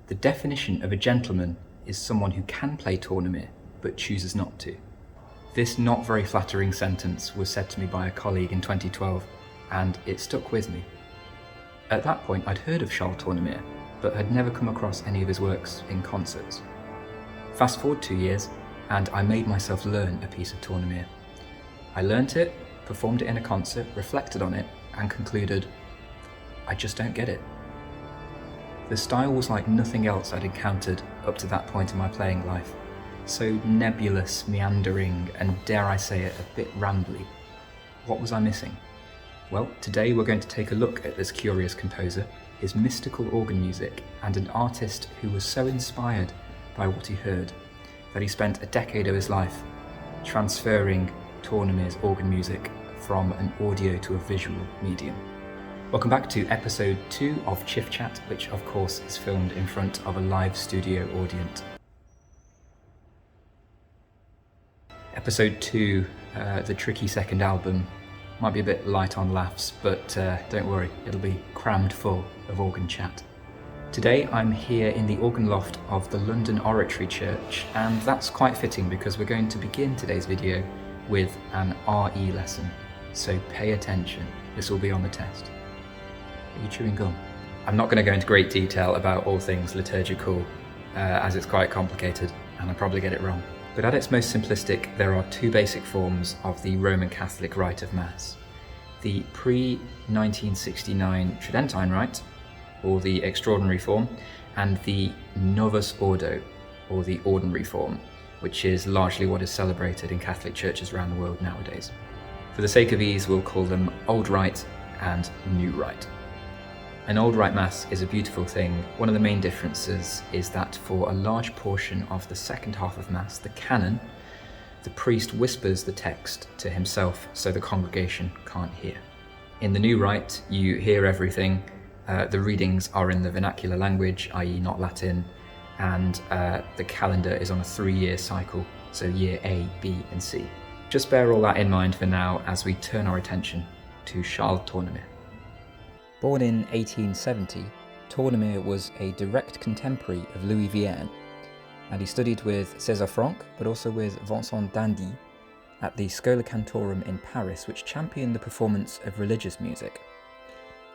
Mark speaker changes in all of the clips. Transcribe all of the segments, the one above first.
Speaker 1: The definition of a gentleman is someone who can play Tournemire, but chooses not to. This not very flattering sentence was said to me by a colleague in 2012, and it stuck with me. At that point, I'd heard of Charles Tournemire, but had never come across any of his works in concerts. Fast forward 2 years, and I made myself learn a piece of Tournemire. I learnt it, performed it in a concert, reflected on it, and concluded, I just don't get it. The style was like nothing else I'd encountered up to that point in my playing life. So nebulous, meandering, and dare I say it, a bit rambly. What was I missing? Well, today we're going to take a look at this curious composer, his mystical organ music, and an artist who was so inspired by what he heard that he spent a decade of his life transferring Tournemire's organ music from an audio to a visual medium. Welcome back to episode 2 of Chiff Chat, which of course is filmed in front of a live studio audience. Episode 2, the tricky second album, might be a bit light on laughs, but don't worry, it'll be crammed full of organ chat. Today I'm here in the organ loft of the London Oratory Church, and that's quite fitting because we're going to begin today's video with an RE lesson, so pay attention, this will be on the test. Are you chewing gum? I'm not going to go into great detail about all things liturgical, as it's quite complicated and I'll probably get it wrong. But at its most simplistic, there are two basic forms of the Roman Catholic rite of Mass. The pre-1969 Tridentine rite, or the extraordinary form, and the Novus Ordo, or the ordinary form, which is largely what is celebrated in Catholic churches around the world nowadays. For the sake of ease, we'll call them Old Rite and New Rite. An Old Rite Mass is a beautiful thing. One of the main differences is that for a large portion of the second half of Mass, the canon, the priest whispers the text to himself so the congregation can't hear. In the New Rite, you hear everything. The readings are in the vernacular language, i.e. not Latin, and the calendar is on a 3-year cycle, so year A, B, and C. Just bear all that in mind for now as we turn our attention to Charles Tournemire. Born in 1870, Tournemire was a direct contemporary of Louis Vierne, and he studied with César Franck, but also with Vincent d'Indy at the Schola Cantorum in Paris, which championed the performance of religious music.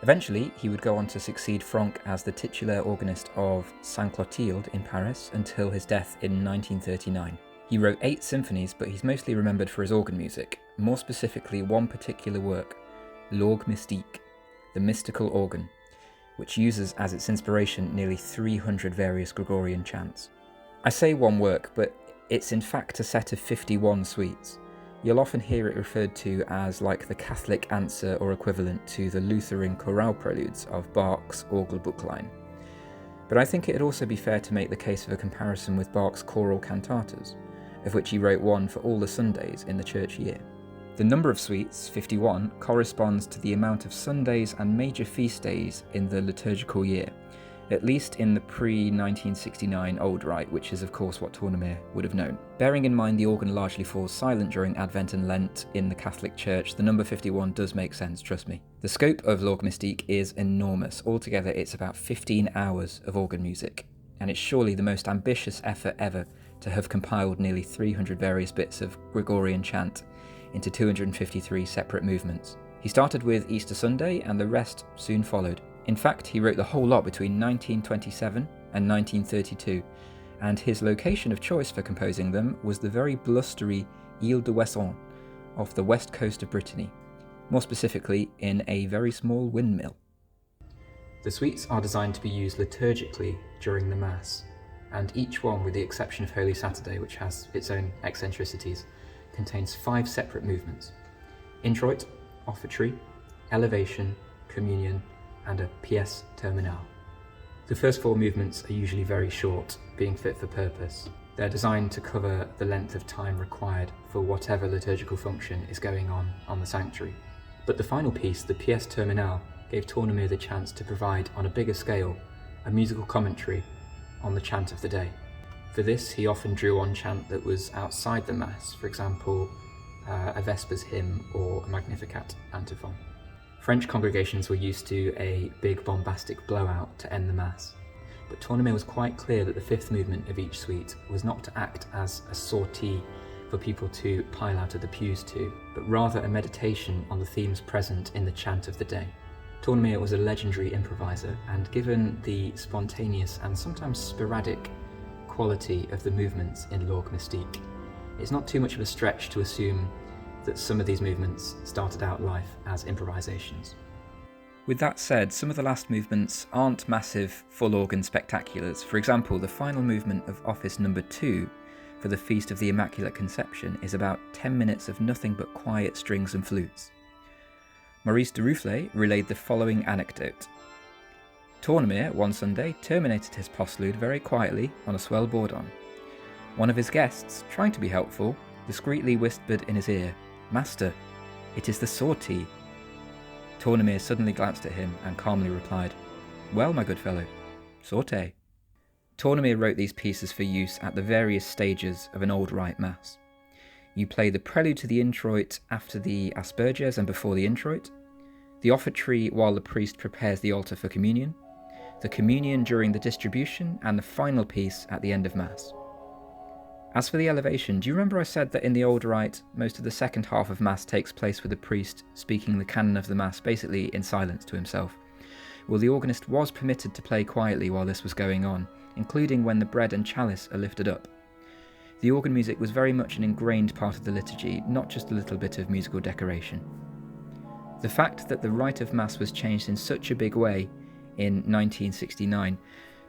Speaker 1: Eventually, he would go on to succeed Franck as the titular organist of Sainte-Clotilde in Paris until his death in 1939. He wrote 8 symphonies, but he's mostly remembered for his organ music, more specifically one particular work, L'Orgue Mystique, the mystical organ, which uses as its inspiration nearly 300 various Gregorian chants. I say one work, but it's in fact a set of 51 suites. You'll often hear it referred to as like the Catholic answer or equivalent to the Lutheran chorale preludes of Bach's Orgelbuchlein. But I think it'd also be fair to make the case of a comparison with Bach's choral cantatas, of which he wrote one for all the Sundays in the church year. The number of suites, 51, corresponds to the amount of Sundays and major feast days in the liturgical year, at least in the pre-1969 Old Rite, which is of course what Tournemire would have known. Bearing in mind the organ largely falls silent during Advent and Lent in the Catholic Church, the number 51 does make sense, trust me. The scope of L'Orgue Mystique is enormous. Altogether it's about 15 hours of organ music, and it's surely the most ambitious effort ever to have compiled nearly 300 various bits of Gregorian chant into 253 separate movements. He started with Easter Sunday and the rest soon followed. In fact, he wrote the whole lot between 1927 and 1932, and his location of choice for composing them was the very blustery Ile de Wesson off the west coast of Brittany, more specifically in a very small windmill. The suites are designed to be used liturgically during the Mass, and each one, with the exception of Holy Saturday, which has its own eccentricities, contains 5 separate movements: introit, offertory, elevation, communion, and a pièce terminale. The first 4 movements are usually very short, being fit for purpose. They're designed to cover the length of time required for whatever liturgical function is going on the sanctuary. But the final piece, the pièce terminale, gave Tournemire the chance to provide, on a bigger scale, a musical commentary on the chant of the day. For this, he often drew on chant that was outside the Mass, for example, a Vespers hymn or a Magnificat antiphon. French congregations were used to a big bombastic blowout to end the Mass. but Tournemire was quite clear that the fifth movement of each suite was not to act as a sortie for people to pile out of the pews to, but rather a meditation on the themes present in the chant of the day. Tournemire was a legendary improviser, and given the spontaneous and sometimes sporadic quality of the movements in L'Orgue Mystique, it's not too much of a stretch to assume that some of these movements started out life as improvisations. With that said, some of the last movements aren't massive full organ spectaculars. For example, the final movement of Office number 2 for the Feast of the Immaculate Conception is about 10 minutes of nothing but quiet strings and flutes. Maurice de Rufflet relayed the following anecdote. Tournemire, one Sunday, terminated his postlude very quietly on a swell bourdon. One of his guests, trying to be helpful, discreetly whispered in his ear, "Master, it is the sortie." Tournemire suddenly glanced at him and calmly replied, "Well, my good fellow, sortie." Tournemire wrote these pieces for use at the various stages of an old rite mass. You play the prelude to the introit after the asperges and before the introit, the offertory while the priest prepares the altar for communion, the communion during the distribution, and the final piece at the end of Mass. As for the elevation, do you remember I said that in the old rite, most of the second half of Mass takes place with the priest speaking the canon of the Mass basically in silence to himself? Well, the organist was permitted to play quietly while this was going on, including when the bread and chalice are lifted up. The organ music was very much an ingrained part of the liturgy, not just a little bit of musical decoration. The fact that the rite of Mass was changed in such a big way in 1969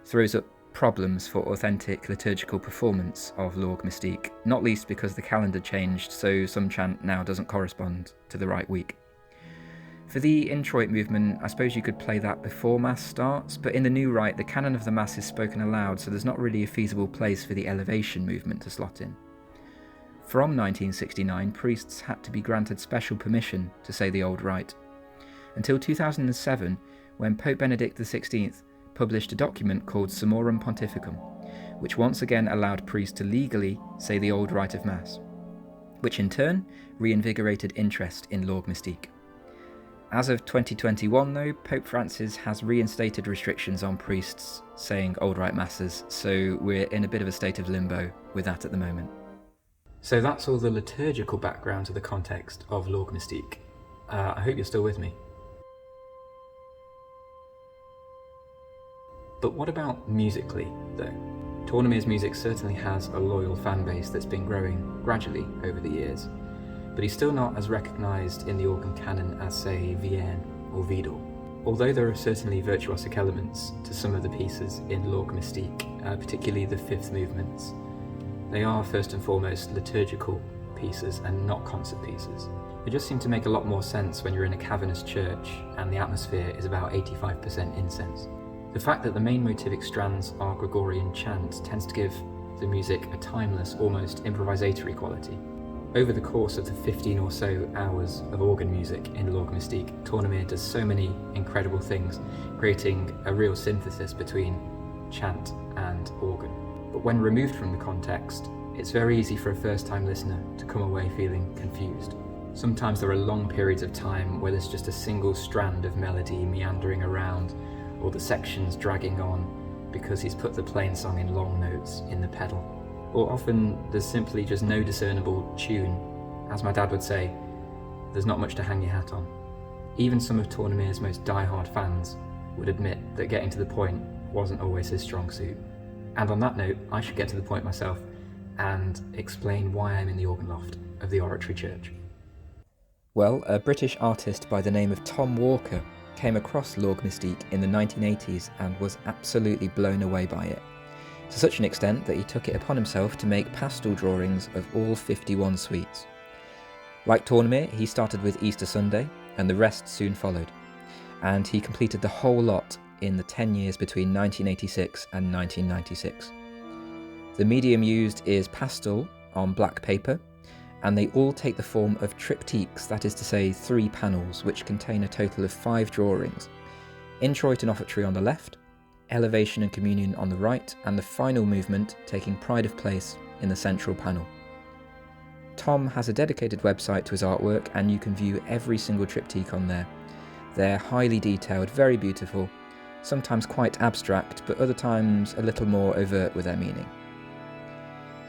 Speaker 1: throws up problems for authentic liturgical performance of L'Orgue Mystique, not least because the calendar changed, so some chant now doesn't correspond to the right week. For the introit movement, I suppose you could play that before Mass starts, but in the new rite, the canon of the Mass is spoken aloud, so there's not really a feasible place for the elevation movement to slot in. From 1969, priests had to be granted special permission to say the old rite, until 2007, when Pope Benedict XVI published a document called Summorum Pontificum, which once again allowed priests to legally say the old rite of Mass, which in turn reinvigorated interest in L'Orgue Mystique. As of 2021 though, Pope Francis has reinstated restrictions on priests saying old rite masses, so we're in a bit of a state of limbo with that at the moment. So that's all the liturgical background to the context of L'Orgue Mystique. I hope you're still with me. But what about musically, though? Tournemire's music certainly has a loyal fan base that's been growing gradually over the years, but he's still not as recognised in the organ canon as, say, Vienne or Vidal. Although there are certainly virtuosic elements to some of the pieces in L'Orgue Mystique, particularly the fifth movements, they are first and foremost liturgical pieces and not concert pieces. They just seem to make a lot more sense when you're in a cavernous church and the atmosphere is about 85% incense. The fact that the main motivic strands are Gregorian chant tends to give the music a timeless, almost improvisatory quality. Over the course of the 15 or so hours of organ music in L'Orgue Mystique, Tournemire does so many incredible things, creating a real synthesis between chant and organ. But when removed from the context, it's very easy for a first-time listener to come away feeling confused. Sometimes there are long periods of time where there's just a single strand of melody meandering around, or the sections dragging on because he's put the plain song in long notes in the pedal. Or often there's simply just no discernible tune. As my dad would say, there's not much to hang your hat on. Even some of Tournemire's most die-hard fans would admit that getting to the point wasn't always his strong suit. And on that note, I should get to the point myself and explain why I'm in the organ loft of the Oratory Church. Well, a British artist by the name of Tom Walker came across L'Orgue Mystique in the 1980s and was absolutely blown away by it, to such an extent that he took it upon himself to make pastel drawings of all 51 suites. Like Tournemire, he started with Easter Sunday, and the rest soon followed, and he completed the whole lot in the 10 years between 1986 and 1996. The medium used is pastel on black paper, and they all take the form of triptychs, that is to say 3 panels, which contain a total of 5 drawings: introit and offertory on the left, elevation and communion on the right, and the final movement taking pride of place in the central panel. Tom has a dedicated website to his artwork, and you can view every single triptych on there. They're highly detailed, very beautiful, sometimes quite abstract, but other times a little more overt with their meaning.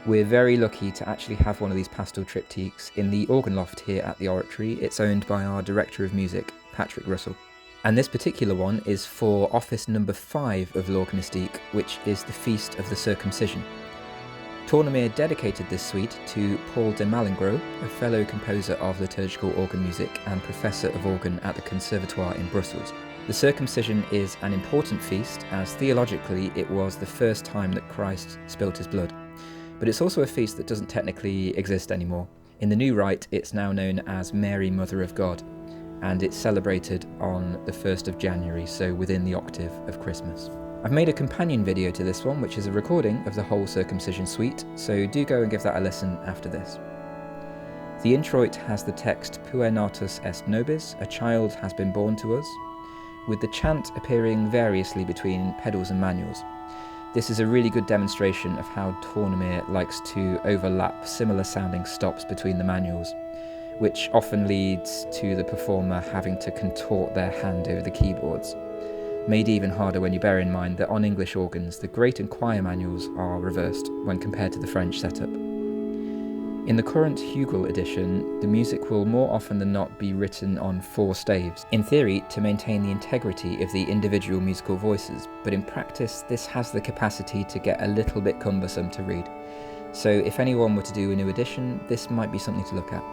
Speaker 1: We're very lucky to actually have one of these pastoral triptychs in the organ loft here at the Oratory. It's owned by our Director of Music, Patrick Russell. And this particular one is for office number 5 of l'Organistique, which is the Feast of the Circumcision. Tournemire dedicated this suite to Paul de Malingro, a fellow composer of liturgical organ music and professor of organ at the Conservatoire in Brussels. The circumcision is an important feast, as theologically it was the first time that Christ spilt his blood. But it's also a feast that doesn't technically exist anymore. In the new rite, it's now known as Mary, Mother of God, and it's celebrated on the 1st of January, so within the octave of Christmas. I've made a companion video to this one, which is a recording of the whole circumcision suite, so do go and give that a listen after this. The introit has the text Puer natus est nobis, a child has been born to us, with the chant appearing variously between pedals and manuals. This is a really good demonstration of how Tournemire likes to overlap similar sounding stops between the manuals, which often leads to the performer having to contort their hand over the keyboards. Made even harder when you bear in mind that on English organs, the great and choir manuals are reversed when compared to the French setup. In the current Hugel edition, the music will more often than not be written on 4 staves, in theory to maintain the integrity of the individual musical voices, but in practice this has the capacity to get a little bit cumbersome to read. So if anyone were to do a new edition, this might be something to look at.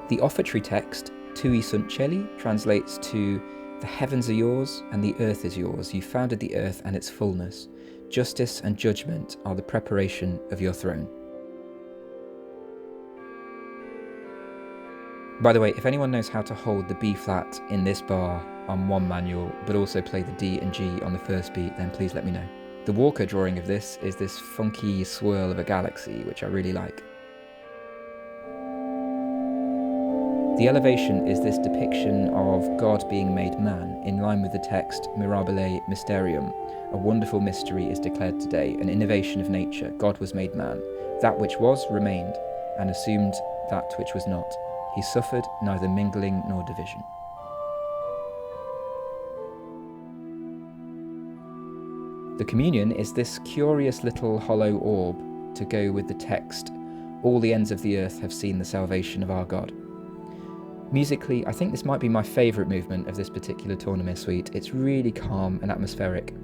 Speaker 1: The offertory text, Tui sunt celi, translates to "The heavens are yours and the earth is yours. You founded the earth and its fullness. Justice and judgment are the preparation of your throne." By the way, if anyone knows how to hold the B flat in this bar on one manual, but also play the D and G on the first beat, then please let me know. The Walker drawing of this is this funky swirl of a galaxy, which I really like. The elevation is this depiction of God being made man, in line with the text Mirabile Mysterium. A wonderful mystery is declared today, an innovation of nature. God was made man. That which was remained, and assumed that which was not. He suffered neither mingling nor division. The communion is this curious little hollow orb to go with the text, "All the ends of the earth have seen the salvation of our God." Musically, I think this might be my favourite movement of this particular Tournemire suite. It's really calm and atmospheric,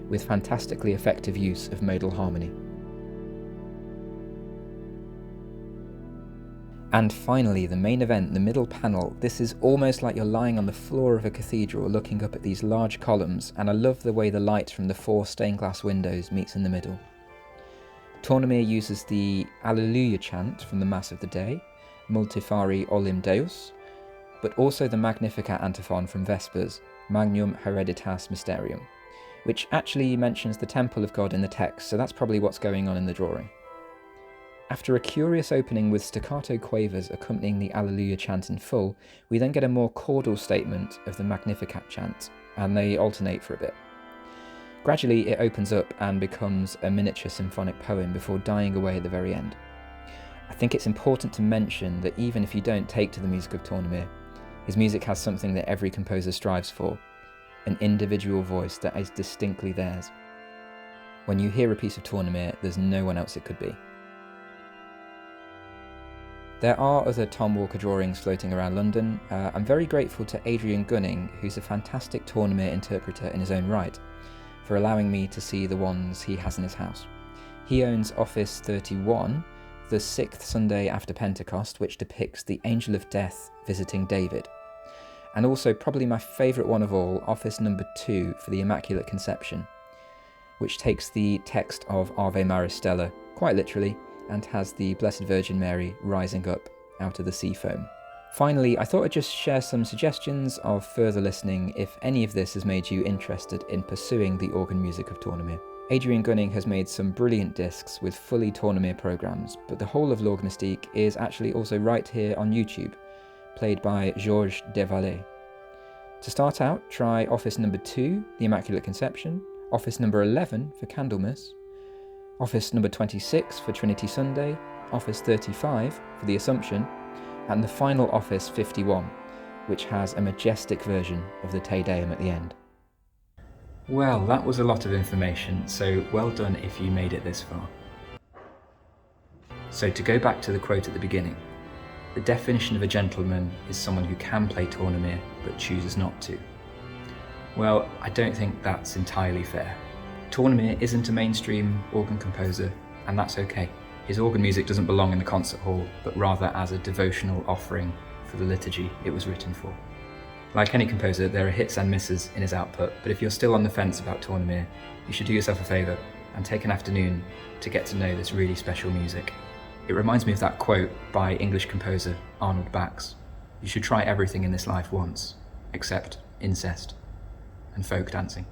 Speaker 1: with fantastically effective use of modal harmony. And finally, the main event, the middle panel. This is almost like you're lying on the floor of a cathedral looking up at these large columns, and I love the way the light from the 4 stained glass windows meets in the middle. Tournemire uses the Alleluia chant from the Mass of the Day, Multifari Olim Deus, but also the Magnificat antiphon from Vespers, Magnum Hereditas Mysterium, which actually mentions the temple of God in the text, so that's probably what's going on in the drawing. After a curious opening with staccato quavers accompanying the Alleluia chant in full, we then get a more chordal statement of the Magnificat chant, and they alternate for a bit. Gradually it opens up and becomes a miniature symphonic poem before dying away at the very end. I think it's important to mention that even if you don't take to the music of Tournemire, his music has something that every composer strives for, an individual voice that is distinctly theirs. When you hear a piece of Tournemire, there's no one else it could be. There are other Tom Walker drawings floating around London. I'm very grateful to Adrian Gunning, who's a fantastic Tournemire interpreter in his own right, for allowing me to see the ones he has in his house. He owns Office 31, the 6th Sunday after Pentecost, which depicts the angel of death visiting David. And also, probably my favourite one of all, Office number 2 for the Immaculate Conception, which takes the text of Ave Maris Stella quite literally, and has the Blessed Virgin Mary rising up out of the sea foam. Finally, I thought I'd just share some suggestions of further listening if any of this has made you interested in pursuing the organ music of Tournemire. Adrian Gunning has made some brilliant discs with fully Tournemire programmes, but the whole of l'Organistique is actually also right here on YouTube, played by Georges Desvalets. To start out, try Office number 2, the Immaculate Conception, Office number 11 for Candlemas, Office number 26 for Trinity Sunday, Office 35 for the Assumption, and the final Office 51, which has a majestic version of the Te Deum at the end. Well, that was a lot of information, so well done if you made it this far. So to go back to the quote at the beginning, the definition of a gentleman is someone who can play Tournemire but chooses not to. Well, I don't think that's entirely fair. Tournemire isn't a mainstream organ composer, and that's okay. His organ music doesn't belong in the concert hall, but rather as a devotional offering for the liturgy it was written for. Like any composer, there are hits and misses in his output, but if you're still on the fence about Tournemire, you should do yourself a favour and take an afternoon to get to know this really special music. It reminds me of that quote by English composer Arnold Bax: "You should try everything in this life once, except incest and folk dancing."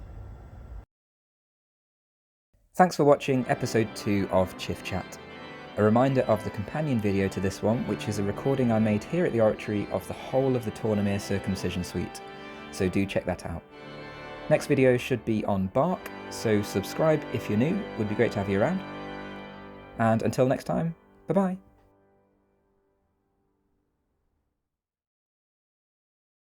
Speaker 1: Thanks for watching episode 2 of Chiff Chat. A reminder of the companion video to this one, which is a recording I made here at the Oratory of the whole of the Tournemire circumcision suite, so do check that out. Next video should be on Bach, so subscribe if you're new, would be great to have you around. And until next time, bye-bye.